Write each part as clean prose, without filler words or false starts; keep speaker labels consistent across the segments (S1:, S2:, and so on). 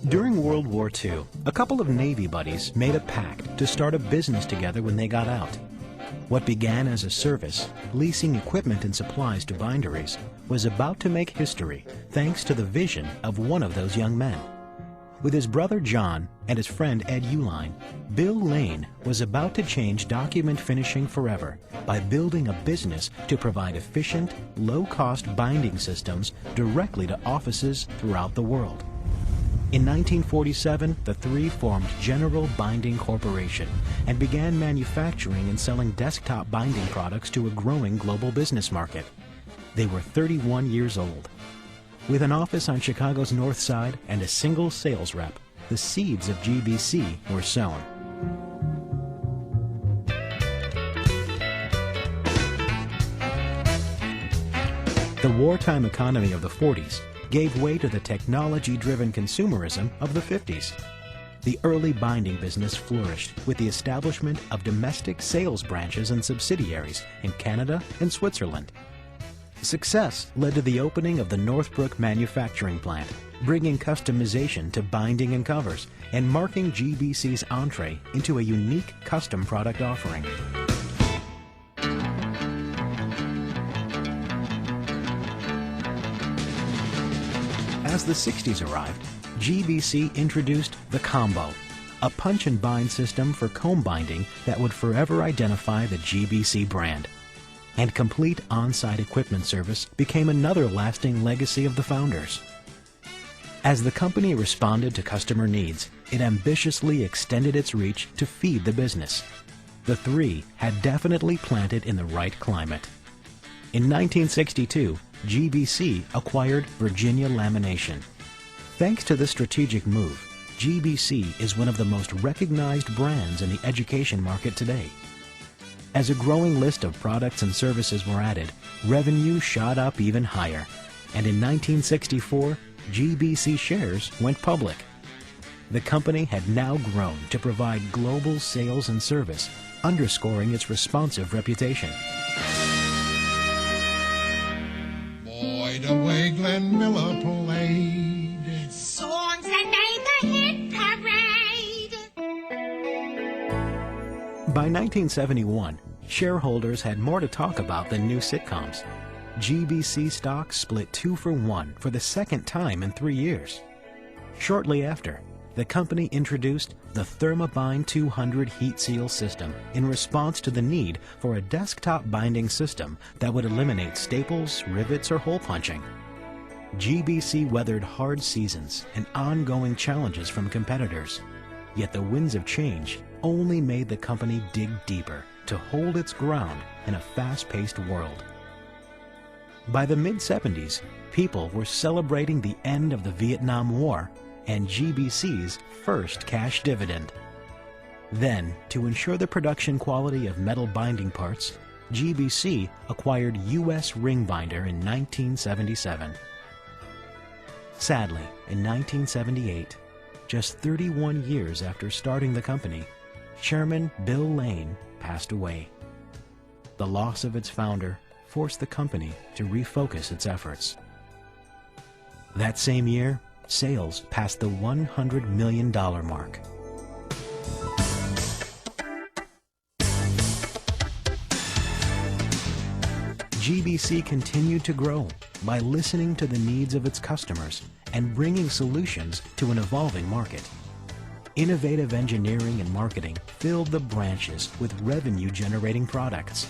S1: During World War II, a couple of Navy buddies made a pact to start a business together when they got out. What began as a service, leasing equipment and supplies to binderies, was about to make history thanks to the vision of one of those young men. With his brother John and his friend Ed Uline, Bill Lane was about to change document finishing forever by building a business to provide efficient, low-cost binding systems directly to offices throughout the world. In 1947, the three formed General Binding Corporation and began manufacturing and selling desktop binding products to a growing global business market. They were 31 years old. With an office on Chicago's North Side and a single sales rep, the seeds of GBC were sown. The wartime economy of the 40s gave way to the technology-driven consumerism of the 50s. The early binding business flourished with the establishment of domestic sales branches and subsidiaries in Canada and Switzerland. Success led to the opening of the Northbrook manufacturing plant, bringing customization to binding and covers and marking GBC's entree into a unique custom product offering. As the 60s arrived, GBC introduced the Combo, a punch and bind system for comb binding that would forever identify the GBC brand. And complete on-site equipment service became another lasting legacy of the founders. As the company responded to customer needs, it ambitiously extended its reach to feed the business. The three had definitely planted in the right climate. In 1962, GBC acquired Virginia Lamination. Thanks to this strategic move, GBC is one of the most recognized brands in the education market today. As a growing list of products and services were added, revenue shot up even higher, and in 1964, GBC shares went public. The company had now grown to provide global sales and service, underscoring its responsive reputation.
S2: Boy, the way Glenn Miller played
S3: songs that made the hit parade.
S1: By 1971, shareholders had more to talk about than new sitcoms. GBC stock split 2-for-1 for the second time in 3 years. Shortly after, the company introduced the Thermabind 200 heat seal system in response to the need for a desktop binding system that would eliminate staples, rivets, or hole punching. GBC weathered hard seasons and ongoing challenges from competitors, yet the winds of change only made the company dig deeper to hold its ground in a fast-paced world. By the mid-70s, people were celebrating the end of the Vietnam War and GBC's first cash dividend. Then, to ensure the production quality of metal binding parts, GBC acquired U.S. Ring Binder in 1977. Sadly, in 1978, just 31 years after starting the company, Chairman Bill Lane passed away. The loss of its founder forced the company to refocus its efforts. That same year, sales passed the $100 million mark. GBC continued to grow by listening to the needs of its customers and bringing solutions to an evolving market. Innovative engineering and marketing filled the branches with revenue-generating products.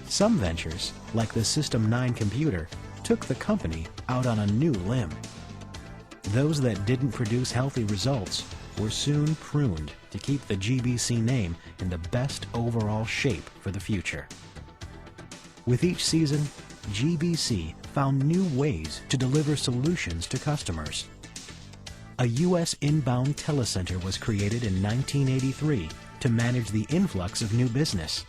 S1: Some ventures, like the System 9 computer, took the company out on a new limb. Those that didn't produce healthy results were soon pruned to keep the GBC name in the best overall shape for the future. With each season, GBC found new ways to deliver solutions to customers. A U.S. inbound telecenter was created in 1983 to manage the influx of new business.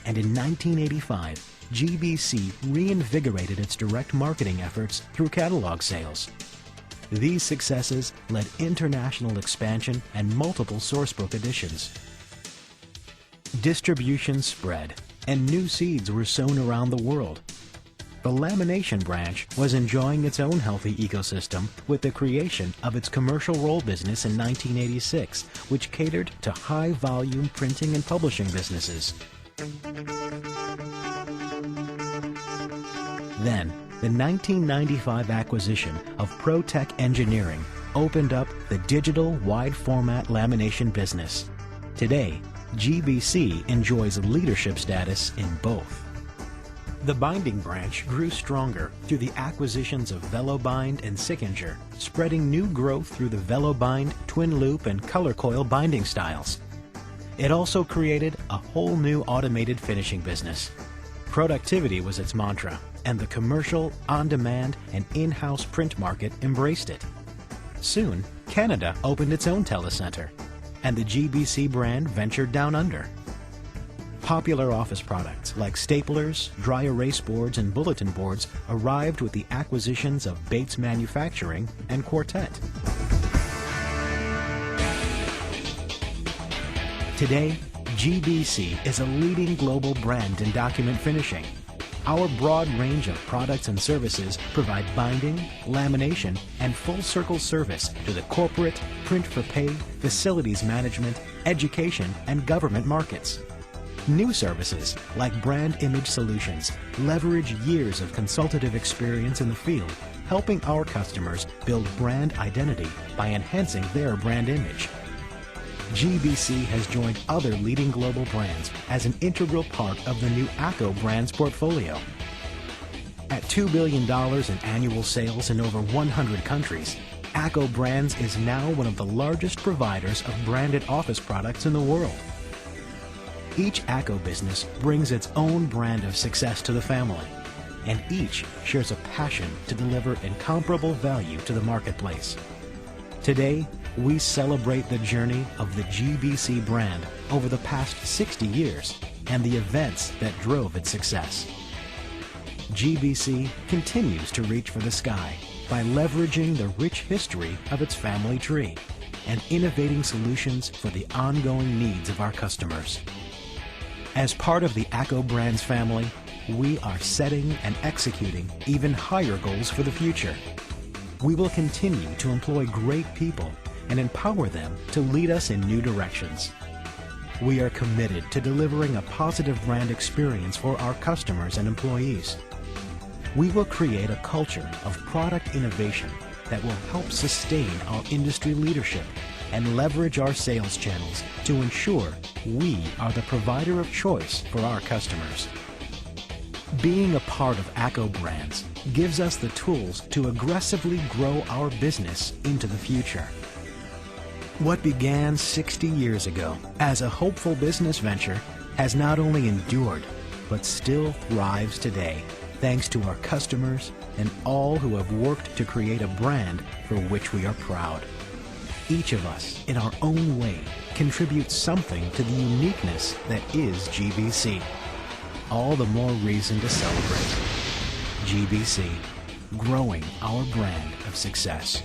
S1: And in 1985, GBC reinvigorated its direct marketing efforts through catalog sales. These successes led international expansion and multiple sourcebook additions. Distribution spread, and new seeds were sown around the world. the lamination branch was enjoying its own healthy ecosystem with the creation of its commercial roll business in 1986, which catered to high-volume printing and publishing businesses. Then, the 1995 acquisition of ProTech Engineering opened up the digital wide-format lamination business. Today, GBC enjoys leadership status in both. The binding branch grew stronger through the acquisitions of VeloBind and Sickinger, spreading new growth through the VeloBind, twin loop, and color coil binding styles. It also created a whole new automated finishing business. Productivity was its mantra, and the commercial, on-demand, and in-house print market embraced it. Soon, Canada opened its own telecenter, and the GBC brand ventured down under. Popular office products like staplers, dry erase boards, and bulletin boards arrived with the acquisitions of Bates Manufacturing and Quartet. Today, GBC is a leading global brand in document finishing. Our broad range of products and services provide binding, lamination, and full-circle service to the corporate, print-for-pay, facilities management, education, and government markets. New services like Brand Image Solutions leverage years of consultative experience in the field, helping our customers build brand identity by enhancing their brand image. GBC has joined other leading global brands as an integral part of the new ACO Brands portfolio. At $2 billion in annual sales in over 100 countries, ACO Brands is now one of the largest providers of branded office products in the world. Each ACO business brings its own brand of success to the family, and each shares a passion to deliver incomparable value to the marketplace. Today, we celebrate the journey of the GBC brand over the past 60 years and the events that drove its success. GBC continues to reach for the sky by leveraging the rich history of its family tree and innovating solutions for the ongoing needs of our customers. As part of the ACO Brands family, we are setting and executing even higher goals for the future. We will continue to employ great people and empower them to lead us in new directions. We are committed to delivering a positive brand experience for our customers and employees. We will create a culture of product innovation that will help sustain our industry leadership and leverage our sales channels to ensure we are the provider of choice for our customers. Being a part of ACO Brands gives us the tools to aggressively grow our business into the future. What began 60 years ago as a hopeful business venture has not only endured, but still thrives today, thanks to our customers and all who have worked to create a brand for which we are proud. Each of us, in our own way, contributes something to the uniqueness that is GBC. All the more reason to celebrate. GBC, growing our brand of success.